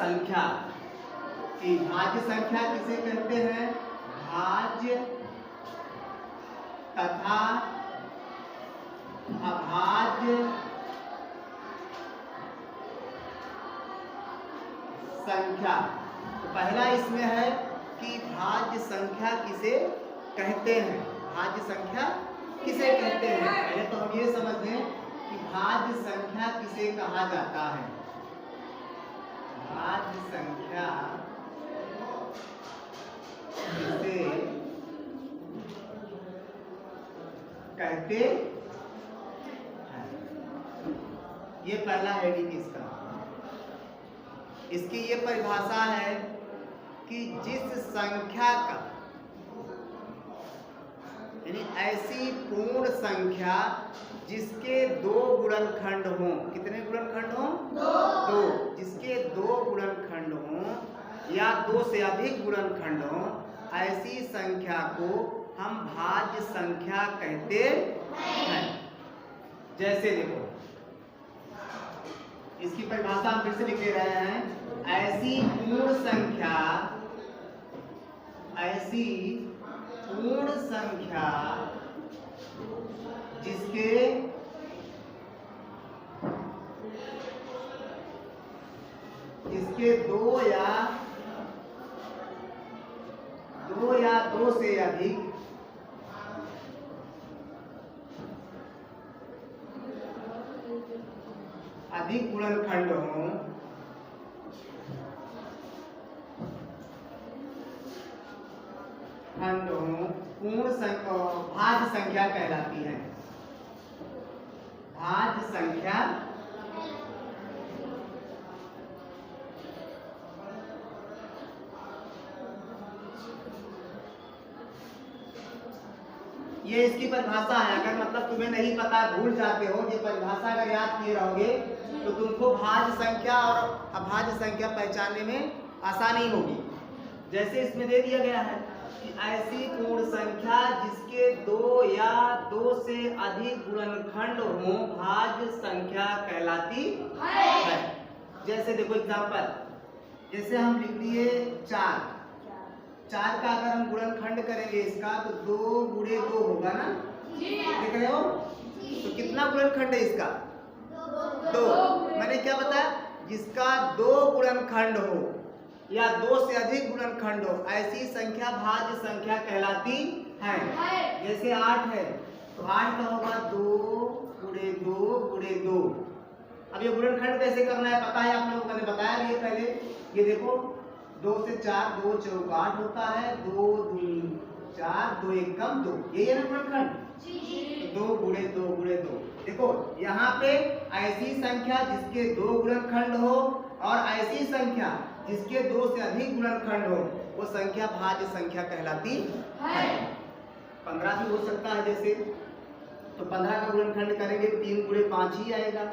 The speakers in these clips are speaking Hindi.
संख्या की भाज्य संख्या किसे कहते हैं? भाज्य तथा अभाज्य संख्या। तो पहला इसमें है कि भाज्य संख्या किसे कहते हैं? भाज्य संख्या किसे कहते हैं? पहले तो हम ये समझ लें कि भाज्य संख्या किसे कहा जाता है। भाज्य संख्या किसे कहते हैं? ये पहला हेडिंग इसका। इसकी ये परिभाषा है कि जिस संख्या का यानी ऐसी पूर्ण संख्या जिसके दो गुणनखंड हों। कितने गुणनखंड हों? दो। जिसके दो गुणनखंड हों या दो से अधिक गुणनखंड हों, ऐसी संख्या को हम भाज्य संख्या कहते हैं। जैसे देखो, इसकी परिभाषा हम फिर से लिख ले रहे हैं। ऐसी पूर्ण संख्या, ऐसी पूर्ण संख्या जिसके दो या दो से अधिक गुणनखंड हों, पूर्ण संख्या भाज्य संख्या कहलाती है। भाज्य संख्या ये इसकी परिभाषा है। अगर मतलब तुम्हें नहीं पता, भूल जाते हो, ये परिभाषा अगर याद किए रहोगे तो तुमको भाज्य संख्या और अभाज्य संख्या पहचानने में आसानी होगी। जैसे इसमें दे दिया गया है कि ऐसी पूर्ण संख्या जिसके दो या दो से अधिक गुणनखंड हों, भाज्य संख्या कहलाती है। जैसे देखो एग्जांपल, जैसे हम लिख लिए 4 का अगर हम गुणनखंड करेंगे इसका तो 2 गुणे 2 होगा ना? देख रहे हो? तो कितना गुणनखंड है इसका? 2। मैंने क्या बताया? जिसका 2 गुणनखंड हो या 2 से अधिक गुणनखंड हो, ऐसी संख्या भाज्य संख्या कहलाती है। जैसे 8 है तो 8 का होगा 2 गुणे 2 गुणे 2। अब ये गुणनखंड कैसे करना है पता है आप लोगों को, मैंने बताया भी पहले। ये देखो 2 से 4 2 चौक 8 होता है, 2 दूनी 4, 2 एक कम 2, यही है ना गुणनखंड? 2 गुणे 2 गुणे 2। देखो यहाँ पे ऐसी संख्या जिसके 2 गुणनखंड हो और ऐसी संख्या जिसके 2 से अधिक गुणनखंड हो, वो संख्या भाज्य संख्या कहलाती है। 15 भी हो सकता है जैसे, तो 15 का गुणनखंड करेंगे 3 गुणे 5 ही आएगा,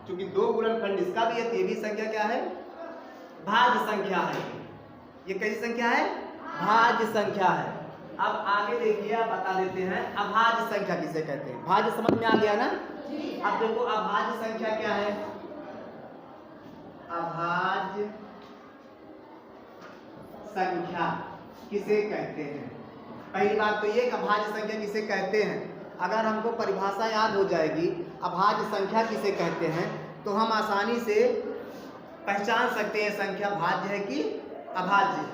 क्योंकि 2 गुणनखंड इसका भी है। तो ये भी संख्या क्या है? भाज्य संख्या है। ये कैसी संख्या है? भाज्य संख्या है। अब आगे देखिए, आप बता देते हैं अभाज्य संख्या किसे कहते हैं। भाज्य समझ में आ गया ना? अब देखो अभाज्य संख्या क्या है? अभाज्य संख्या किसे कहते हैं? पहली बात तो ये कि अभाज्य संख्या किसे कहते हैं, अगर हमको परिभाषा याद हो जाएगी अभाज्य संख्या किसे कहते हैं, तो हम आसानी से पहचान सकते हैं संख्या भाज्य है कि अभाज्य।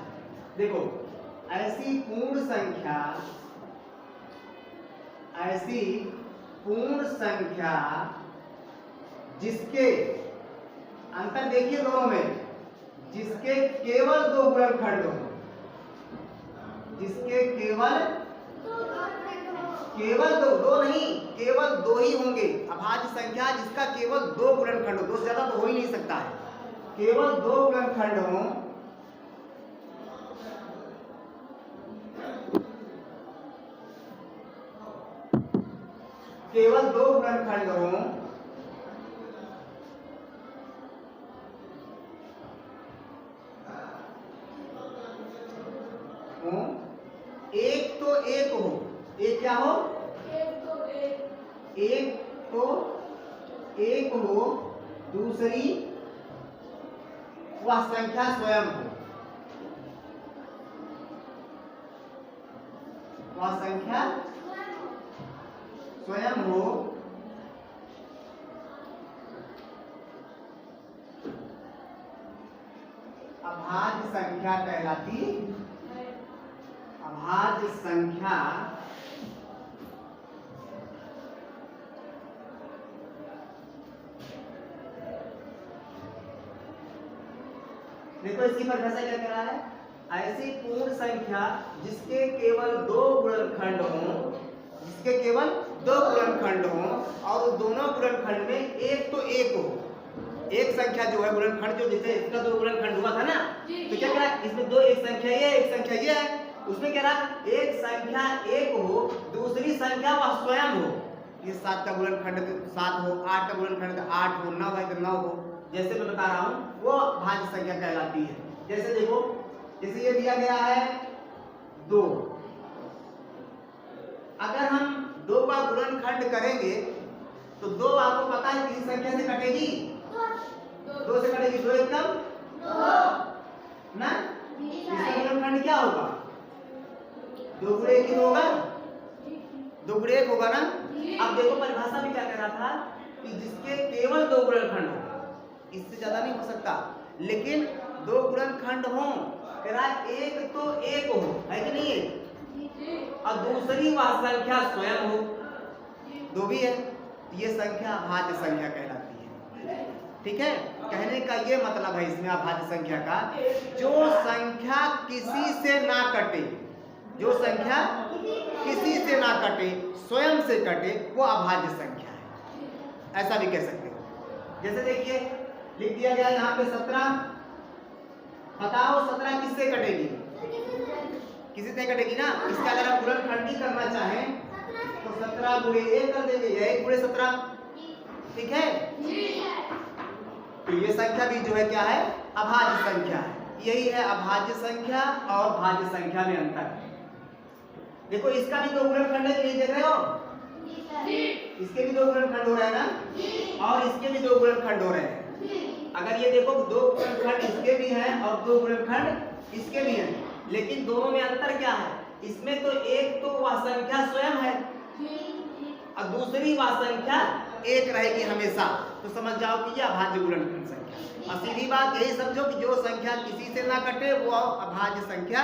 देखो ऐसी पूर्ण संख्या जिसके अंतर देखिए दोनों में, जिसके केवल 2 गुणनखंड हो, जिसके केवल 2 नहीं, केवल 2 ही होंगे। अभाज्य संख्या जिसका केवल 2 गुणनखंड हो, 2 से ज्यादा तो हो ही नहीं सकता है, केवल 2 गुणनखंड हो, केवल 2 गुणनखंड हो, एक तो एक हो, एक क्या हो? एक तो एक हो, दूसरी वह संख्या स्वयं हो, वह संख्या स्वयं हो, अभाज्य संख्या कहलाती, अभाज्य संख्या देखो इसकी परिभाषा क्या कह रहा है, ऐसी पूर्ण संख्या जिसके केवल दो गुणनखंड हों, जिसके केवल दो गुणनखंड हों और दोनों गुणनखंड में एक तो एक हो, एक संख्या जो है गुणनखंड जो जैसे इसका दो गुणनखंड हुआ था ना, तो क्या कह रहा है इसमें दो, एक संख्या ये एक संख्या ये है, उसमें कह रहा एक संख्या एक हो दूसरी संख्या वह स्वयं हो, ये 7 का गुणनखंड 7 हो, 8 का गुणनखंड 8 हो, 9 है तो 9 हो, जैसे मैं बता रहा हूँ वो भाज्य संख्या कहलाती है। जैसे देखो जैसे ये दिया गया है 2, अगर हम 2 का गुणनखंड करेंगे तो 2 आपको पता है किस संख्या से कटेगी, 2 से कटेगी, 2 एकदम 2 ना, इसका गुणनखंड क्या होगा, 2 गुणे 1 होगा, 2 गुणे 1 होगा ना। अब देखो परिभाषा में क्या कह रहा था कि जिसके केवल 2 गुणनखंड हो, इससे ज्यादा नहीं हो सकता, लेकिन 2 गुणनखंड हो, कह रहा है एक तो एक हो, है कि नहीं है, और दूसरी वह संख्या स्वयं हो, 2 भी है, ये संख्या अभाज्य संख्या कहलाती है। ठीक है, कहने का ये मतलब है इसमें अभाज्य संख्या का, जो संख्या किसी से ना कटे, जो संख्या किसी से ना कटे, स्वयं से कटे, वो अभाज्य संख्या है, ऐसा भी कह सकते हो। जैसे देखिए लिख दिया गया यहाँ पे 17, बताओ 17 किससे कटेगी, किसी से कटेगी ना, इसका अगर आप गुणनखंडी करना चाहें तो 17 गुणे 1 कर देंगे या 1 गुणे 17, ठीक है। तो ये संख्या भी जो है क्या है, अभाज्य संख्या है। यही है अभाज्य संख्या और भाज्य संख्या में अंतर। देखो इसका भी 2 गुणनखंड है, ये देख रहे हो, इसके भी 2 गुणनखंड हो रहे हैं ना, और इसके भी 2 गुणनखंड हो रहे हैं। अगर ये देखो 2 गुणनखंड इसके भी हैं और 2 गुणनखंड इसके भी हैं, लेकिन दोनों में अंतर क्या है, इसमें तो एक तो वह संख्या स्वयं है और दूसरी वह संख्या एक रहेगी हमेशा, तो समझ जाओ कि ये अभाज्य गुणनखंड संख्या। और सीधी बात यही समझो कि जो संख्या किसी से ना कटे वो अभाज्य संख्या